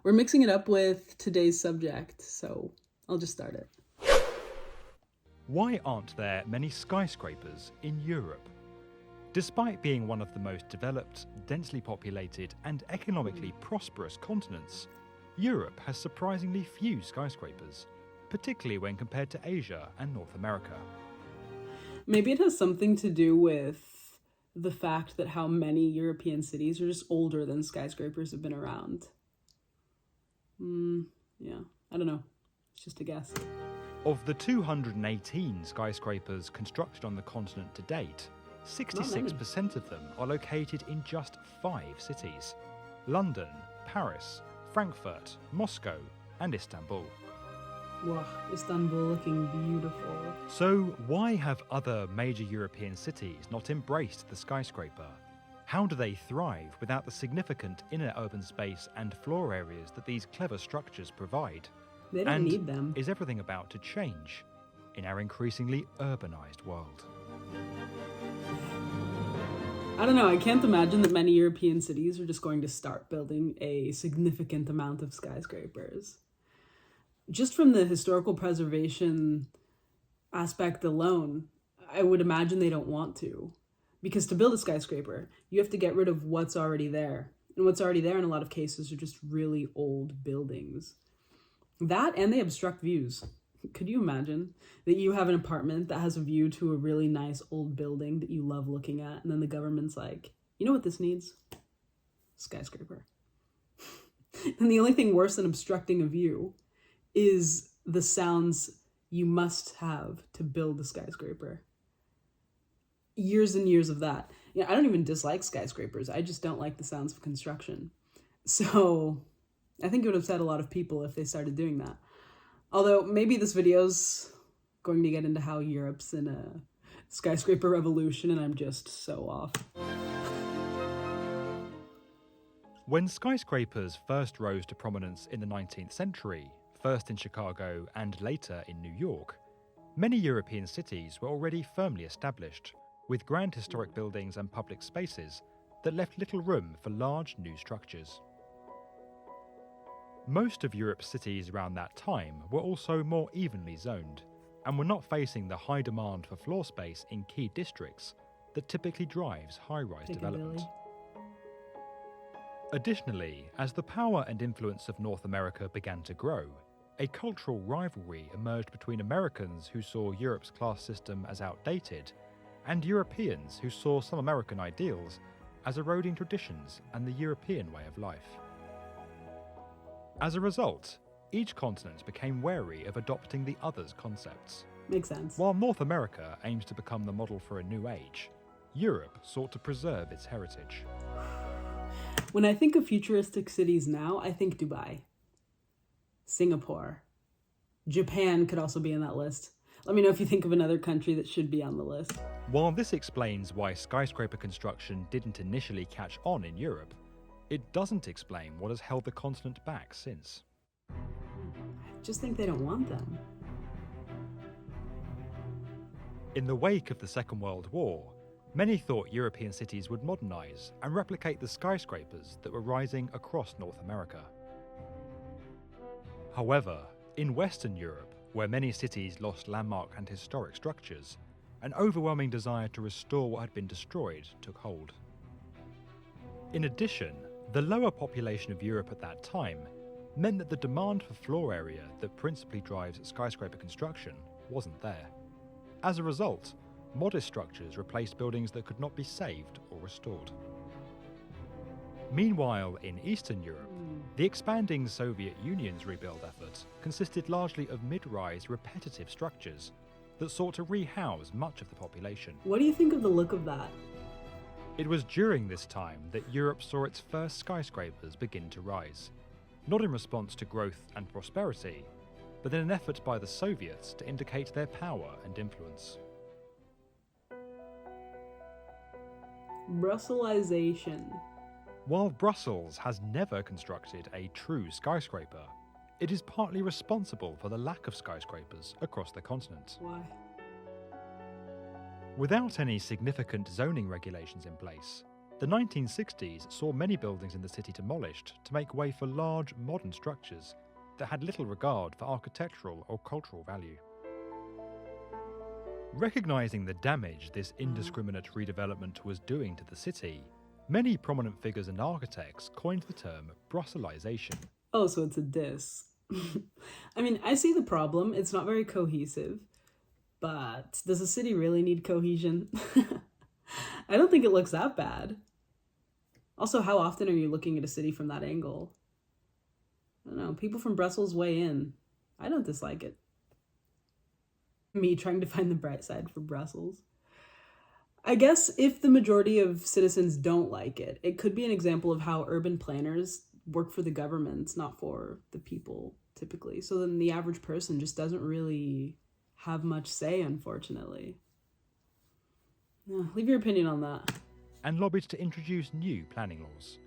We're mixing it up with today's subject, so I'll just start it. Why aren't there many skyscrapers in Europe? Despite being one of the most developed, densely populated, and economically prosperous continents, Europe has surprisingly few skyscrapers, particularly when compared to Asia and North America. Maybe it has something to do with the fact that how many European cities are just older than skyscrapers have been around. Yeah, I don't know. It's just a guess. Of the 218 skyscrapers constructed on the continent to date, 66% of them are located in just 5 cities: London, Paris, Frankfurt, Moscow, and Istanbul. Wow, Istanbul looking beautiful. So why have other major European cities not embraced the skyscraper? How do they thrive without the significant inner urban space and floor areas that these clever structures provide? They don't And need them. is everything about to change in our increasingly urbanized world? I don't know, I can't imagine that many European cities are just going to start building a significant amount of skyscrapers. Just from the historical preservation aspect alone, I would imagine they don't want to. Because to build a skyscraper, you have to get rid of what's already there. And what's already there in a lot of cases are just really old buildings. That and they obstruct views. Could you imagine that you have an apartment that has a view to a really nice old building that you love looking at, and then the government's like, you know what this needs? Skyscraper. And the only thing worse than obstructing a view is the sounds you must have to build a skyscraper. Years and years of that. I don't even dislike skyscrapers. I just don't like the sounds of construction. So I think it would upset a lot of people if they started doing that. Although maybe this video's going to get into how Europe's in a skyscraper revolution and I'm just so off. When skyscrapers first rose to prominence in the 19th century, first in Chicago and later in New York, many European cities were already firmly established, with grand historic buildings and public spaces that left little room for large new structures. Most of Europe's cities around that time were also more evenly zoned, and were not facing the high demand for floor space in key districts that typically drives high-rise development. Additionally, as the power and influence of North America began to grow, a cultural rivalry emerged between Americans who saw Europe's class system as outdated and Europeans who saw some American ideals as eroding traditions and the European way of life. As a result, each continent became wary of adopting the other's concepts. Makes sense. While North America aims to become the model for a new age, Europe sought to preserve its heritage. When I think of futuristic cities now, I think Dubai, Singapore, Japan could also be in that list. Let me know if you think of another country that should be on the list. While this explains why skyscraper construction didn't initially catch on in Europe, it doesn't explain what has held the continent back since. I just think they don't want them. In the wake of the Second World War, many thought European cities would modernize and replicate the skyscrapers that were rising across North America. However, in Western Europe, where many cities lost landmark and historic structures, an overwhelming desire to restore what had been destroyed took hold. In addition, the lower population of Europe at that time meant that the demand for floor area that principally drives skyscraper construction wasn't there. As a result, modest structures replaced buildings that could not be saved or restored. Meanwhile, in Eastern Europe, the expanding Soviet Union's rebuild effort consisted largely of mid-rise repetitive structures that sought to rehouse much of the population. What do you think of the look of that? It was during this time that Europe saw its first skyscrapers begin to rise, not in response to growth and prosperity, but in an effort by the Soviets to indicate their power and influence. Brusselization. While Brussels has never constructed a true skyscraper, it is partly responsible for the lack of skyscrapers across the continent. Why? Without any significant zoning regulations in place, The 1960s saw many buildings in the city demolished to make way for large, modern structures that had little regard for architectural or cultural value. Recognising the damage this indiscriminate redevelopment was doing to the city, many prominent figures and architects coined the term Brusselisation. Oh, so it's a diss. I mean, I see the problem. It's not very cohesive. But does a city really need cohesion? I don't think it looks that bad. Also, how often are you looking at a city from that angle? I don't know. People from Brussels weigh in. I don't dislike it. Me trying to find the bright side for Brussels. I guess if the majority of citizens don't like it, it could be an example of how urban planners work for the government, not for the people, typically. So then the average person just doesn't really have much say, unfortunately. Yeah, leave your opinion on that. And lobbied to introduce new planning laws.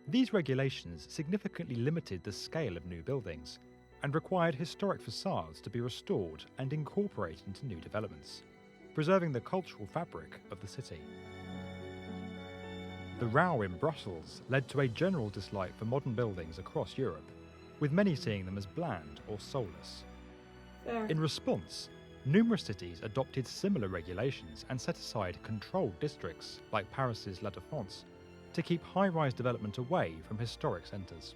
These regulations significantly limited the scale of new buildings and required historic facades to be restored and incorporated into new developments, preserving the cultural fabric of the city. The row in Brussels led to a general dislike for modern buildings across Europe, with many seeing them as bland or soulless. Fair. In response, numerous cities adopted similar regulations and set aside controlled districts, like Paris's La Défense, to keep high-rise development away from historic centres.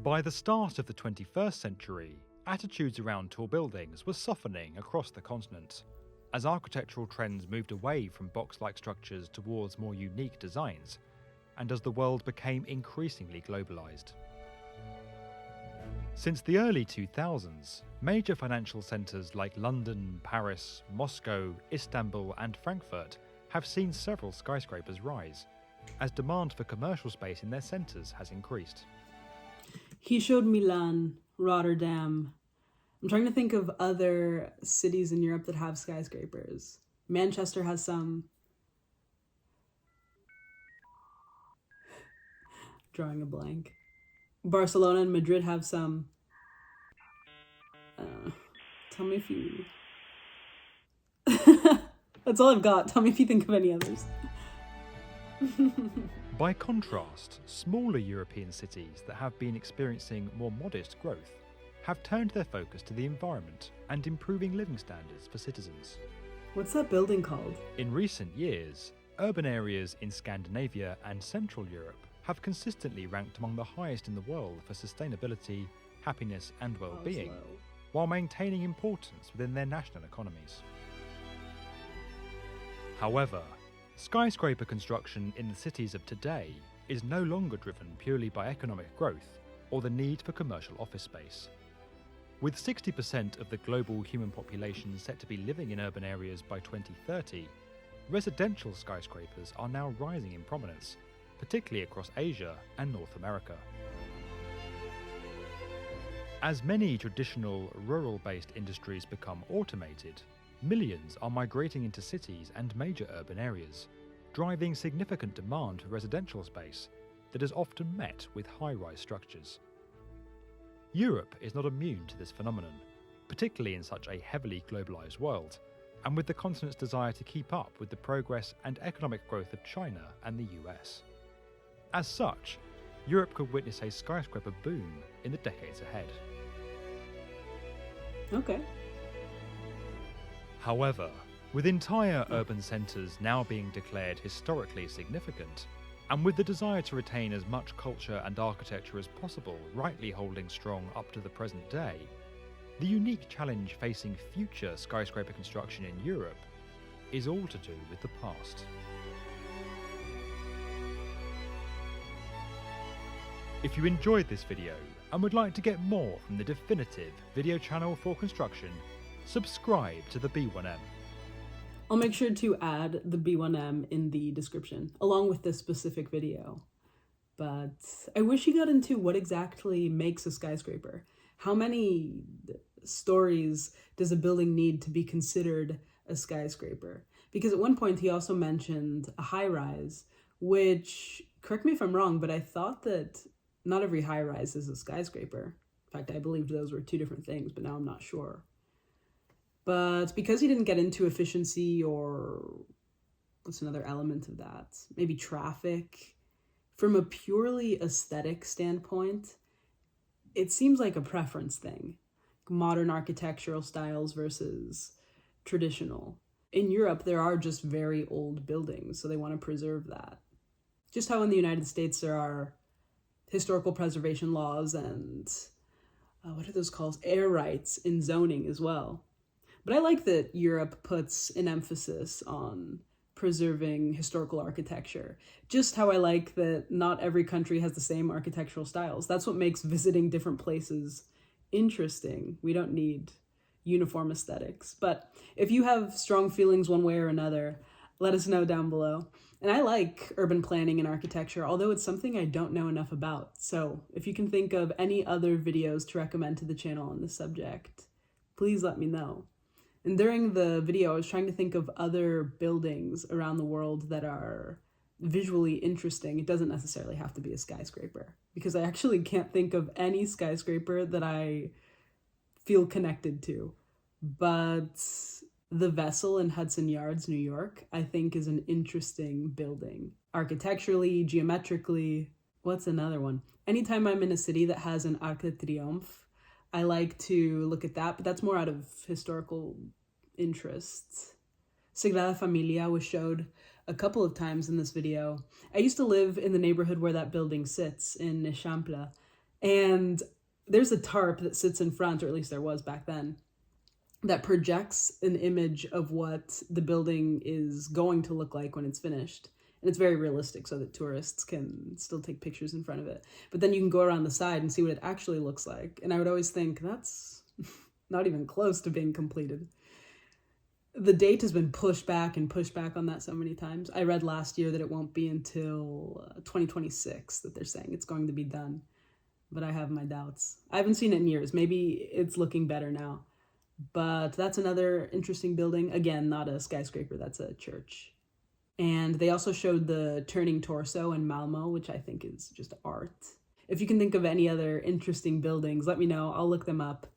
By the start of the 21st century, attitudes around tall buildings were softening across the continent, as architectural trends moved away from box-like structures towards more unique designs, and as the world became increasingly globalised. Since the early 2000s, major financial centres like London, Paris, Moscow, Istanbul and Frankfurt have seen several skyscrapers rise, as demand for commercial space in their centres has increased. He showed Milan, Rotterdam. I'm trying to think of other cities in Europe that have skyscrapers. Manchester has some. Drawing a blank. Barcelona and Madrid have some. Tell me if you... That's all I've got. Tell me if you think of any others. By contrast, smaller European cities that have been experiencing more modest growth have turned their focus to the environment and improving living standards for citizens. What's that building called? In recent years, urban areas in Scandinavia and Central Europe have consistently ranked among the highest in the world for sustainability, happiness and well-being, while maintaining importance within their national economies. However, skyscraper construction in the cities of today is no longer driven purely by economic growth or the need for commercial office space. With 60% of the global human population set to be living in urban areas by 2030, residential skyscrapers are now rising in prominence, particularly across Asia and North America. As many traditional rural-based industries become automated, millions are migrating into cities and major urban areas, driving significant demand for residential space that is often met with high-rise structures. Europe is not immune to this phenomenon, particularly in such a heavily globalised world, and with the continent's desire to keep up with the progress and economic growth of China and the US. As such, Europe could witness a skyscraper boom in the decades ahead. Okay. However, with entire urban centres now being declared historically significant, and with the desire to retain as much culture and architecture as possible rightly holding strong up to the present day, the unique challenge facing future skyscraper construction in Europe is all to do with the past. If you enjoyed this video and would like to get more from the definitive video channel for construction, subscribe to the B1M. I'll make sure to add the B1M in the description, along with this specific video. But I wish you got into what exactly makes a skyscraper. How many stories does a building need to be considered a skyscraper? Because at one point he also mentioned a high-rise, which, correct me if I'm wrong, but I thought that not every high-rise is a skyscraper. In fact, I believed those were two different things, but now I'm not sure. But because he didn't get into efficiency or what's another element of that? Maybe traffic. From a purely aesthetic standpoint, it seems like a preference thing. Modern architectural styles versus traditional. In Europe, there are just very old buildings, so they want to preserve that. Just how in the United States there are historical preservation laws and what are those called? Air rights in zoning as well. But I like that Europe puts an emphasis on preserving historical architecture. Just how I like that not every country has the same architectural styles. That's what makes visiting different places interesting. We don't need uniform aesthetics. But if you have strong feelings one way or another, let us know down below. And I like urban planning and architecture, although it's something I don't know enough about. So if you can think of any other videos to recommend to the channel on this subject, please let me know. And during the video, I was trying to think of other buildings around the world that are visually interesting. It doesn't necessarily have to be a skyscraper, because I actually can't think of any skyscraper that I feel connected to. But the Vessel in Hudson Yards, New York, I think is an interesting building. Architecturally, geometrically. What's another one? Anytime I'm in a city that has an Arc de Triomphe, I like to look at that, but that's more out of historical interest. Sagrada Familia was showed a couple of times in this video. I used to live in the neighborhood where that building sits in Eixample, and there's a tarp that sits in front, or at least there was back then, that projects an image of what the building is going to look like when it's finished. And it's very realistic so that tourists can still take pictures in front of it. But then you can go around the side and see what it actually looks like. And I would always think, that's not even close to being completed. The date has been pushed back and pushed back on that so many times. I read last year that it won't be until 2026 that they're saying it's going to be done. But I have my doubts. I haven't seen it in years. Maybe it's looking better now. But that's another interesting building. Again, not a skyscraper, that's a church. And they also showed the Turning Torso in Malmo, which I think is just art. If you can think of any other interesting buildings, let me know. I'll look them up.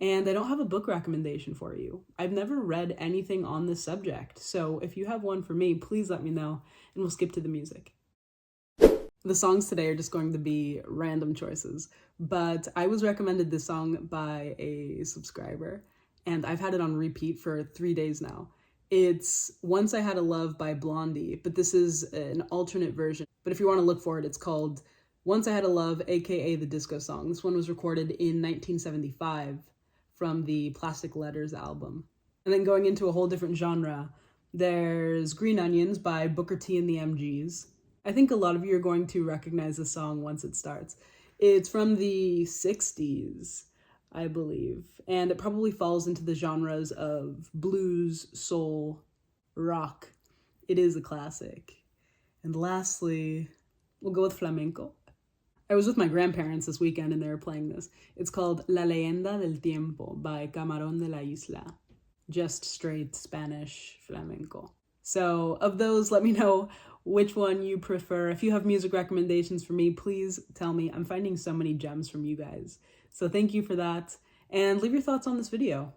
And I don't have a book recommendation for you. I've never read anything on this subject. So if you have one for me, please let me know, and we'll skip to the music. The songs today are just going to be random choices, but I was recommended this song by a subscriber, and I've had it on repeat for 3 days now. It's Once I Had a Love by Blondie, but this is an alternate version. But if you want to look for it, it's called Once I Had a Love, aka the Disco Song. This one was recorded in 1975 from the Plastic Letters album. And then going into a whole different genre, there's Green Onions by Booker T and the MGs. I think a lot of you are going to recognize the song once it starts. It's from the 60s, I believe, and it probably falls into the genres of blues, soul, rock. It is a classic. And lastly, we'll go with flamenco. I was with my grandparents this weekend and they were playing this. It's called La Leyenda del Tiempo by Camarón de la Isla. Just straight Spanish flamenco. So of those, let me know which one you prefer. If you have music recommendations for me, please tell me. I'm finding so many gems from you guys. So thank you for that. And leave your thoughts on this video.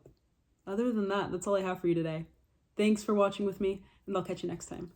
Other than that, that's all I have for you today. Thanks for watching with me, and I'll catch you next time.